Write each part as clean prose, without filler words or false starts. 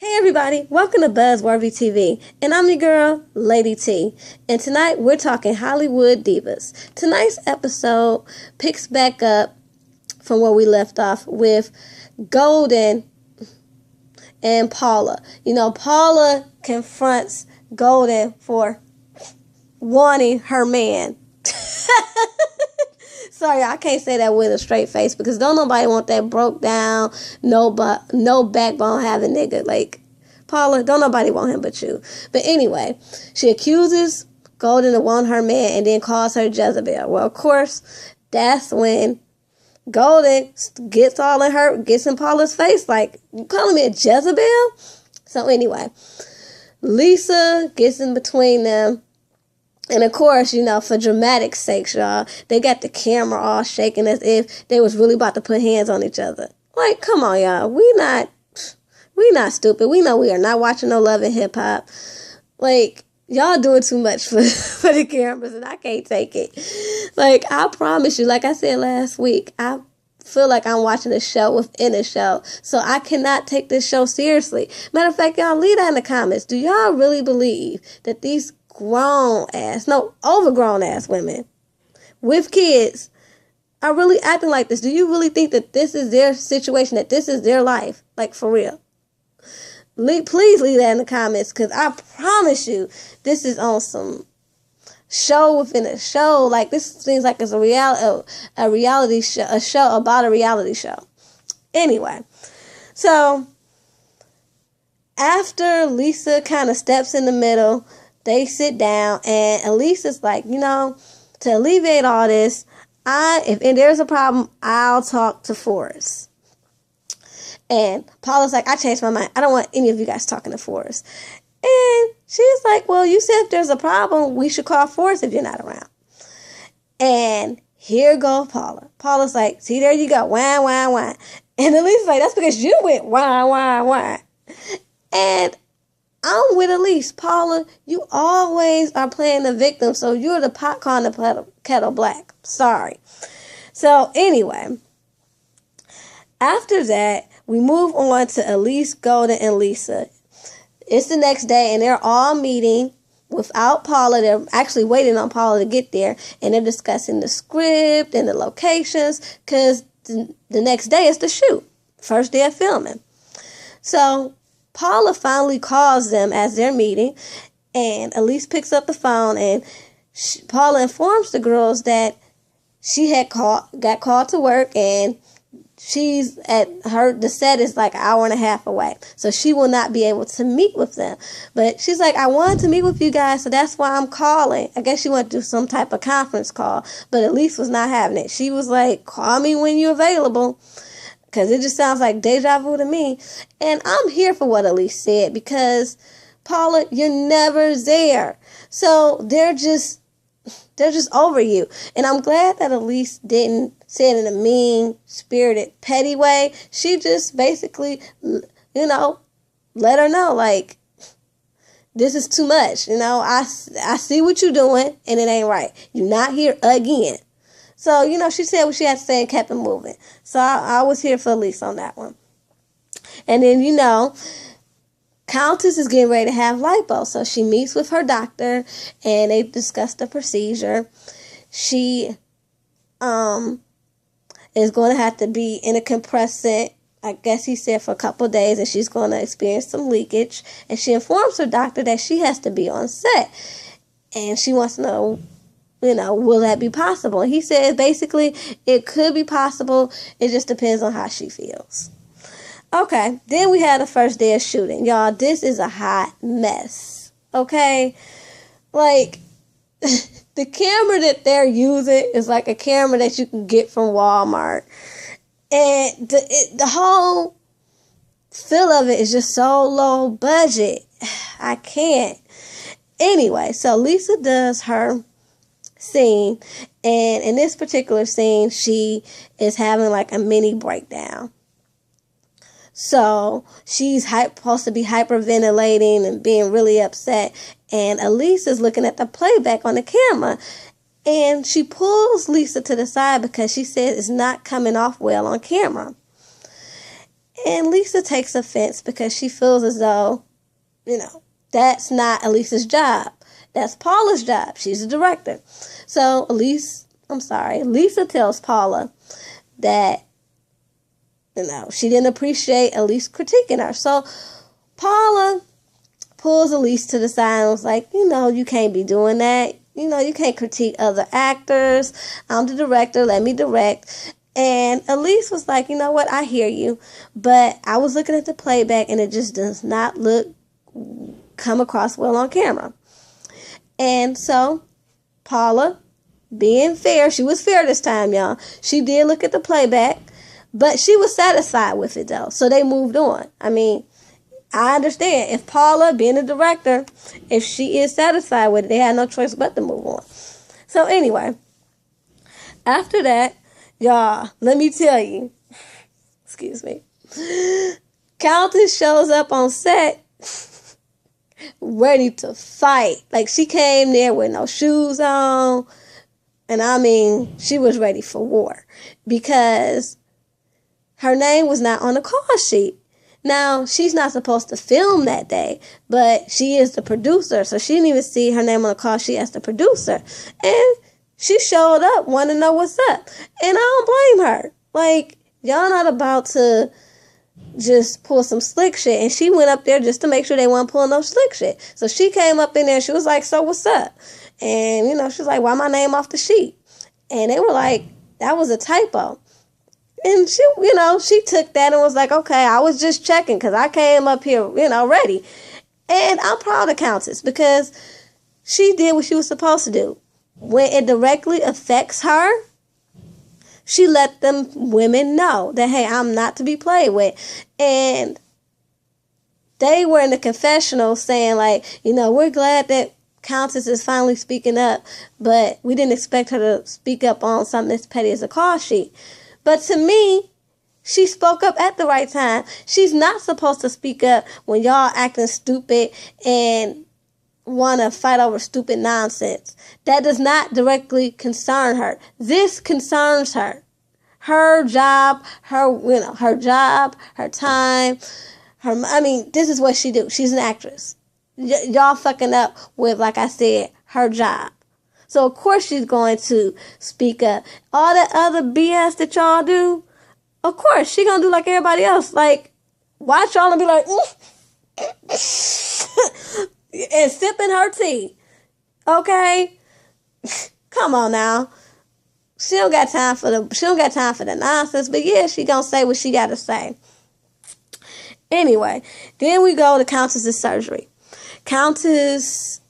Hey everybody, welcome to Buzzworthy TV, and I'm your girl, Lady T, and tonight we're talking Hollywood Divas. Tonight's episode picks back up from where we left off with Golden and Paula. You know, Paula confronts Golden for wanting her man. Sorry, I can't say that with a straight face because don't nobody want that broke down, no backbone having nigga. Like, Paula, don't nobody want him but you. But anyway, she accuses Golden of wanting her man and then calls her Jezebel. Well, of course, that's when Golden gets in Paula's face like, you calling me a Jezebel? So anyway, Lisa gets in between them. And of course, you know, for dramatic sakes, y'all, they got the camera all shaking as if they was really about to put hands on each other. Like, come on, y'all. We not stupid. We know we are not watching no Love and Hip Hop. Like, y'all doing too much for the cameras, and I can't take it. Like, I promise you, like I said last week, I feel like I'm watching a show within a show. So I cannot take this show seriously. Matter of fact, y'all, leave that in the comments. Do y'all really believe that these overgrown ass women with kids are really acting like this? Do you really think that this is their situation, that this is their life? Like, for real? Please leave that in the comments, because I promise you, this is on some show within a show. Like, this seems like it's a reality show, a show about a reality show. Anyway, so after Lisa kind of steps in the middle, they sit down, and Elisa's like, you know, to alleviate all this, if there's a problem, I'll talk to Forrest. And Paula's like, I changed my mind. I don't want any of you guys talking to Forrest. And she's like, well, you said if there's a problem, we should call Forrest if you're not around. And here goes Paula. Paula's like, see, there you go. Whine, whine, whine. And Elisa's like, that's because you went whine, whine, whine. And I'm with Elise. Paula, you always are playing the victim, so you're the pot calling the kettle black. Sorry. So anyway, after that, we move on to Elise, Golden, and Lisa. It's the next day, and they're all meeting without Paula. They're actually waiting on Paula to get there, and they're discussing the script and the locations, because the next day is the shoot. First day of filming. So Paula finally calls them as they're meeting, and Elise picks up the phone, and Paula informs the girls that she got called to work, and the set is like an hour and a half away, so she will not be able to meet with them. But she's like, I wanted to meet with you guys, so that's why I'm calling. I guess she wanted to do some type of conference call, but Elise was not having it. She was like, call me when you're available. Because it just sounds like deja vu to me. And I'm here for what Elise said. Because, Paula, you're never there. So they're just over you. And I'm glad that Elise didn't say it in a mean-spirited, petty way. She just basically, you know, let her know, like, this is too much. You know, I see what you're doing, and it ain't right. You're not here again. So, you know, she said what she had to say and kept it moving. So I was here for Elise on that one. And then, you know, Countess is getting ready to have lipo. So she meets with her doctor, and they discuss the procedure. She is going to have to be in a compressant, I guess he said, for a couple of days, and she's going to experience some leakage. And she informs her doctor that she has to be on set. And she wants to know, you know, will that be possible? He said basically it could be possible. It just depends on how she feels. Okay, then we had the first day of shooting. Y'all, this is a hot mess. Okay? Like, the camera that they're using is like a camera that you can get from Walmart. And the whole feel of it is just so low budget. I can't. Anyway, so Lisa does her scene, and in this particular scene, she is having like a mini breakdown. So she's supposed to be hyperventilating and being really upset, and Elise is looking at the playback on the camera, and she pulls Lisa to the side because she says it's not coming off well on camera. And Lisa takes offense because she feels as though, that's not Elisa's job. That's Paula's job. She's the director. So Lisa tells Paula that, she didn't appreciate Elise critiquing her. So Paula pulls Elise to the side and was like, you can't be doing that. You can't critique other actors. I'm the director. Let me direct. And Elise was like, you know what? I hear you. But I was looking at the playback and it just does not come across well on camera. And so Paula, being fair, she was fair this time, y'all. She did look at the playback, but she was satisfied with it, though. So they moved on. I mean, I understand. If Paula, being a director, if she is satisfied with it, they had no choice but to move on. So anyway, after that, y'all, let me tell you, excuse me, Countess shows up on set ready to fight. Like, she came there with no shoes on. And I mean, she was ready for war because her name was not on the call sheet. Now, she's not supposed to film that day, but she is the producer. So she didn't even see her name on the call sheet as the producer. And she showed up, wanted to know what's up. And I don't blame her. Like, y'all not about to just pull some slick shit. And she went up there just to make sure they weren't pulling no slick shit. So she came up in there and she was like, so what's up? And, she was like, why my name off the sheet? And they were like, that was a typo. And she, she took that and was like, okay, I was just checking because I came up here, ready. And I'm proud of Countess because she did what she was supposed to do. When it directly affects her, she let them women know that, hey, I'm not to be played with. And they were in the confessional saying, like, we're glad that Countess is finally speaking up, but we didn't expect her to speak up on something as petty as a call sheet. But to me, she spoke up at the right time. She's not supposed to speak up when y'all acting stupid and want to fight over stupid nonsense. That does not directly concern her. This concerns her. Her job, her job, her time, this is what she do. She's an actress. Y'all fucking up with, like I said, her job. So, of course, she's going to speak up. All that other BS that y'all do, of course, she going to do like everybody else. Like, watch y'all and be like, and sipping her tea. Okay? Come on now. She don't got time for the nonsense, but yeah, she going to say what she got to say. Anyway, then we go to Countess's surgery. Countess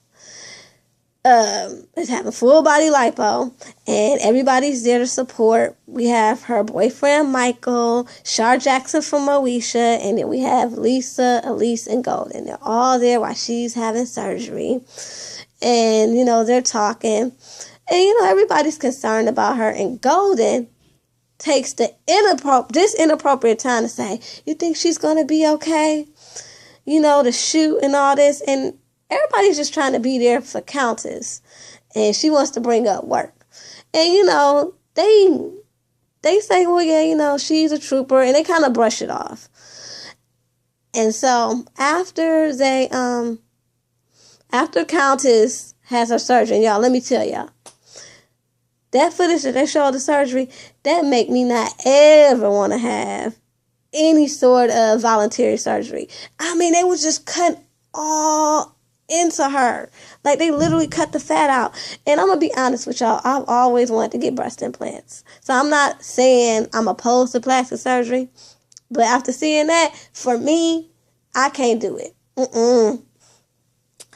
is having full body lipo, and everybody's there to support. We have her boyfriend Michael, Shar Jackson from Moesha, and then we have Lisa, Elise, and Golden. They're all there while she's having surgery, and they're talking, and everybody's concerned about her. And Golden takes this inappropriate time to say, "You think she's gonna be okay?" To shoot and all this, and everybody's just trying to be there for Countess, and she wants to bring up work. And they say, well, yeah, she's a trooper, and they kind of brush it off. And so after Countess has her surgery, and y'all, let me tell y'all, that footage that they show of the surgery, that make me not ever want to have any sort of voluntary surgery. They would just cut all into her. Like, they literally cut the fat out. And I'm going to be honest with y'all, I've always wanted to get breast implants. So I'm not saying I'm opposed to plastic surgery, but after seeing that, for me, I can't do it.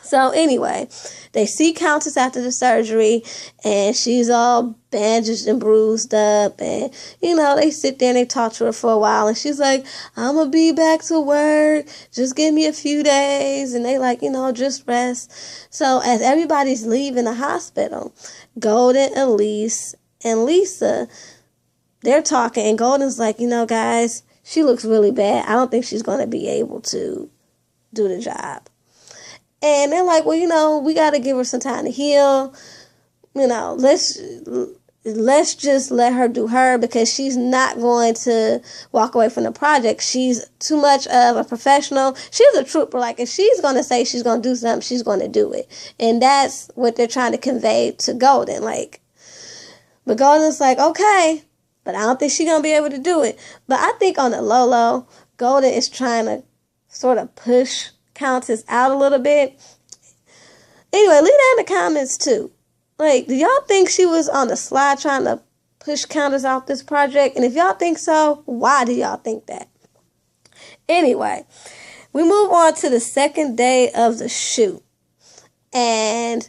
So anyway, they see Countess after the surgery, and she's all bandaged and bruised up, and, they sit there and they talk to her for a while, and she's like, I'm going to be back to work, just give me a few days, and they like, just rest. So as everybody's leaving the hospital, Golden, Elise, and Lisa, they're talking, and Golden's like, guys, she looks really bad. I don't think she's going to be able to do the job. And they're like, well, we got to give her some time to heal. let's just let her do her, because she's not going to walk away from the project. She's too much of a professional. She's a trooper. Like, if she's going to say she's going to do something, she's going to do it. And that's what they're trying to convey to Golden. Like, but Golden's like, okay, but I don't think she's going to be able to do it. But I think on the low, Golden is trying to sort of push Countess out a little bit. Anyway, leave that in the comments too. Like, do y'all think she was on the slide trying to push Countess out this project? And if y'all think so, why do y'all think that? Anyway, we move on to the second day of the shoot. And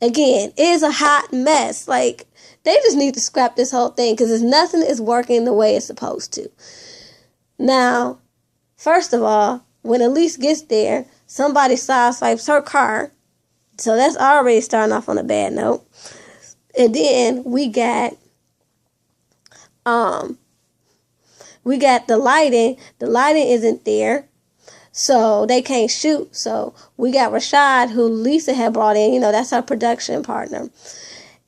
again, it is a hot mess. Like, they just need to scrap this whole thing, because nothing is working the way it's supposed to. Now, first of all, when Elise gets there, somebody sideswipes her car. So that's already starting off on a bad note. And then we got the lighting. The lighting isn't there, so they can't shoot. So we got Rashad, who Lisa had brought in. You know, that's our production partner.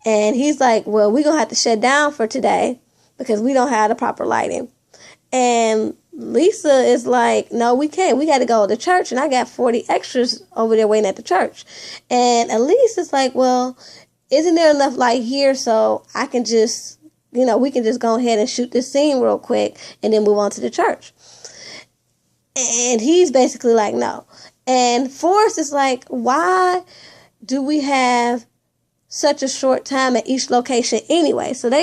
And he's like, well, we're going to have to shut down for today because we don't have the proper lighting. And Lisa is like, no, we can't. We got to go to church, and I got 40 extras over there waiting at the church. And Elise is like, well, isn't there enough light here so I can just, we can just go ahead and shoot this scene real quick and then move on to the church. And he's basically like, no. And Forrest is like, why do we have such a short time at each location anyway? So so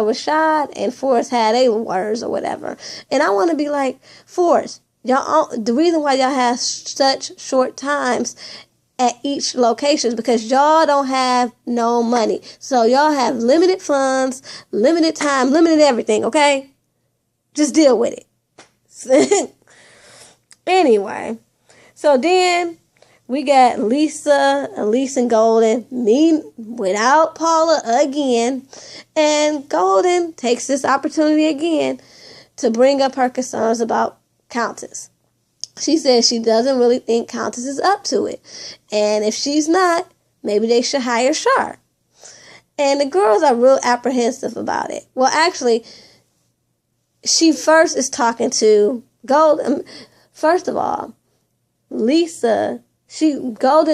Rashad and Forrest had a words or whatever. And I want to be like, Forrest, the reason why y'all have such short times at each location is because y'all don't have no money. So y'all have limited funds, limited time, limited everything, okay? Just deal with it. Anyway, so then we got Lisa, Elise, and Golden meeting without Paula again. And Golden takes this opportunity again to bring up her concerns about Countess. She says she doesn't really think Countess is up to it. And if she's not, maybe they should hire Shar. And the girls are real apprehensive about it. Well, actually, she first is talking to Golden. First of all, Golden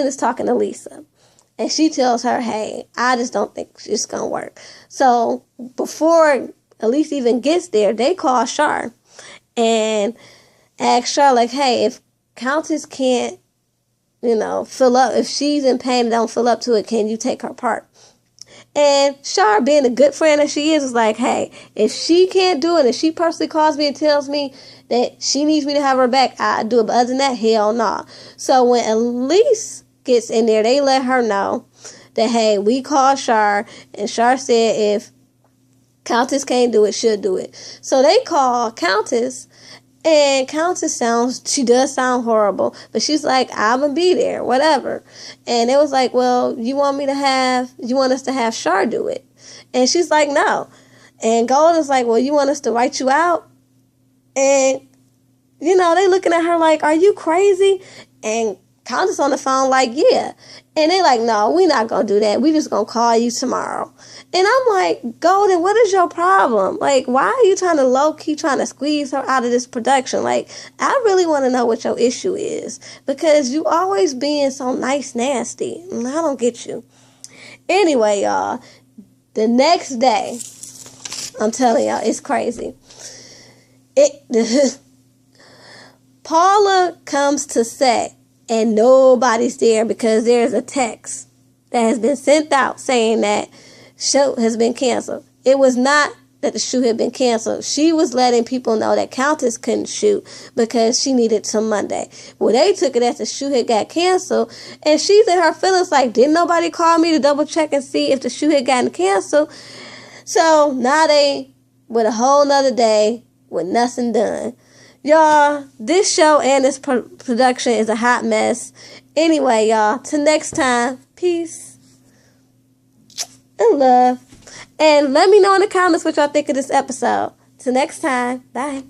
is talking to Lisa, and she tells her, hey, I just don't think it's going to work. So before Elise even gets there, they call Shar and ask Shar, like, hey, if Countess can't, fill up, if she's in pain and don't fill up to it, can you take her part? And Shar, being a good friend that she is like, hey, if she can't do it, if she personally calls me and tells me that she needs me to have her back, I do it. But other than that, hell no. So when Elise gets in there, they let her know that, hey, we called Shar, and Shar said if Countess can't do it, she'll do it. So they call Countess, and Countess she does sound horrible, but she's like, I'm going to be there, whatever. And it was like, well, you want us to have Shar do it? And she's like, no. And Golden's like, well, you want us to write you out? And, they looking at her like, are you crazy? And Countess on the phone like, yeah. And they like, no, we're not going to do that. We just going to call you tomorrow. And I'm like, Golden, what is your problem? Like, why are you trying to squeeze her out of this production? Like, I really want to know what your issue is, because you always being so nice, nasty. And I don't get you. Anyway, y'all, the next day, I'm telling y'all, it's crazy. Paula comes to set, and nobody's there because there's a text that has been sent out saying that shoot has been canceled. It was not that the shoot had been canceled. She was letting people know that Countess couldn't shoot because she needed till Monday. Well, they took it as the shoot had got canceled, and she's in her feelings like, didn't nobody call me to double check and see if the shoot had gotten canceled? So now they with a whole nother day with nothing done. Y'all, this show and this production is a hot mess. Anyway, y'all, till next time, peace and love. And let me know in the comments what y'all think of this episode. Till next time, bye.